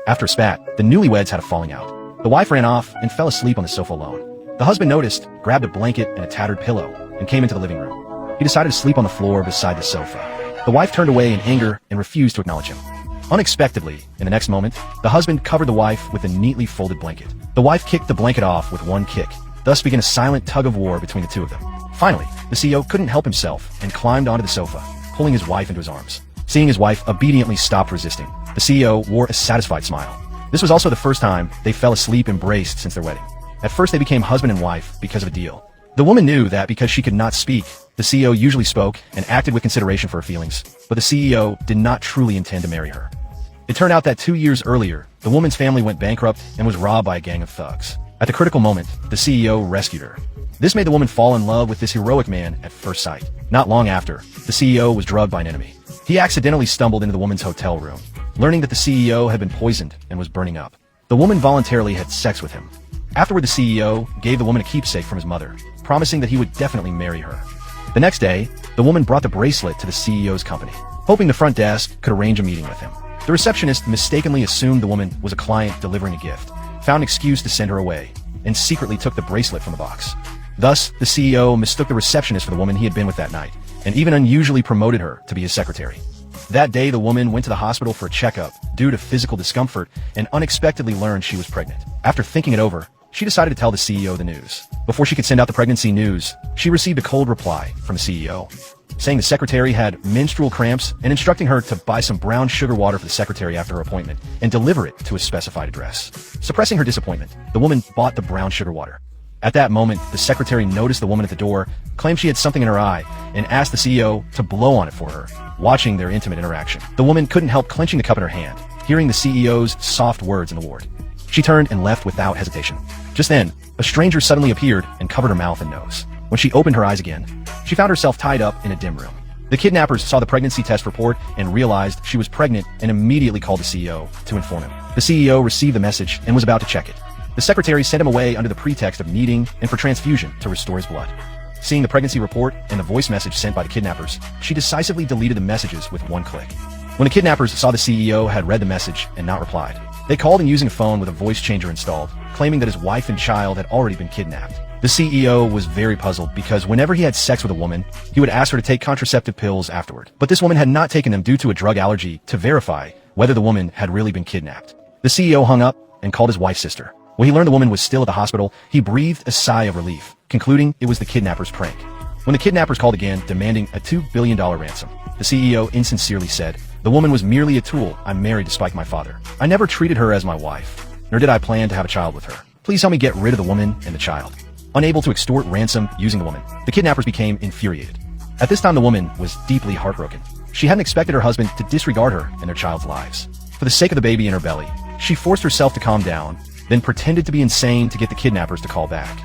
After a spat, the newlyweds had a falling out. The wife ran off and fell asleep on the sofa alone. The husband noticed, grabbed a blanket and a tattered pillow, and came into the living room. He decided to sleep on the floor beside the sofa. The wife turned away in anger and refused to acknowledge him. Unexpectedly, in the next moment, the husband covered the wife with a neatly folded blanket. The wife kicked the blanket off with one kick. Thus began a silent tug-of-war between the two of them. Finally, the CEO couldn't help himself and climbed onto the sofa, pulling his wife into his arms. Seeing his wife obediently stopped resisting, the CEO wore a satisfied smile. This was also the first time they fell asleep embraced since their wedding. At first they became husband and wife because of a deal. The woman knew that because she could not speak, the CEO usually spoke and acted with consideration for her feelings, but the CEO did not truly intend to marry her. It turned out that 2 years earlier, the woman's family went bankrupt and was robbed by a gang of thugs. At the critical moment, the CEO rescued her. This made the woman fall in love with this heroic man at first sight. Not long after, the CEO was drugged by an enemy. He accidentally stumbled into the woman's hotel room, learning that the CEO had been poisoned and was burning up. The woman voluntarily had sex with him. Afterward, the CEO gave the woman a keepsake from his mother, promising that he would definitely marry her. The next day, the woman brought the bracelet to the CEO's company, hoping the front desk could arrange a meeting with him. The receptionist mistakenly assumed the woman was a client delivering a gift, found an excuse to send her away, and secretly took the bracelet from the box. Thus, the CEO mistook the receptionist for the woman he had been with that night, and even unusually promoted her to be his secretary. That day, the woman went to the hospital for a checkup due to physical discomfort and unexpectedly learned she was pregnant. After thinking it over, she decided to tell the CEO the news. Before she could send out the pregnancy news, she received a cold reply from the CEO, saying the secretary had menstrual cramps and instructing her to buy some brown sugar water for the secretary after her appointment and deliver it to a specified address. Suppressing her disappointment, the woman bought the brown sugar water. At that moment, the secretary noticed the woman at the door, claimed she had something in her eye, and asked the CEO to blow on it for her, watching their intimate interaction. The woman couldn't help clenching the cup in her hand, hearing the CEO's soft words in the ward. She turned and left without hesitation. Just then, a stranger suddenly appeared and covered her mouth and nose. When she opened her eyes again, she found herself tied up in a dim room. The kidnappers saw the pregnancy test report and realized she was pregnant and immediately called the CEO to inform him. The CEO received the message and was about to check it. The secretary sent him away under the pretext of needing and for transfusion to restore his blood. Seeing the pregnancy report and the voice message sent by the kidnappers, she decisively deleted the messages with one click. When the kidnappers saw the CEO had read the message and not replied, they called him using a phone with a voice changer installed, claiming that his wife and child had already been kidnapped. The CEO was very puzzled because whenever he had sex with a woman, he would ask her to take contraceptive pills afterward. But this woman had not taken them due to a drug allergy to verify whether the woman had really been kidnapped. The CEO hung up and called his wife's sister. When he learned the woman was still at the hospital, he breathed a sigh of relief, concluding it was the kidnappers' prank. When the kidnappers called again, demanding a $2 billion ransom, the CEO insincerely said, "The woman was merely a tool I married to spite my father. I never treated her as my wife, nor did I plan to have a child with her. Please help me get rid of the woman and the child." Unable to extort ransom using the woman, the kidnappers became infuriated. At this time, the woman was deeply heartbroken. She hadn't expected her husband to disregard her and their child's lives. For the sake of the baby in her belly, she forced herself to calm down, then pretended to be insane to get the kidnappers to call back.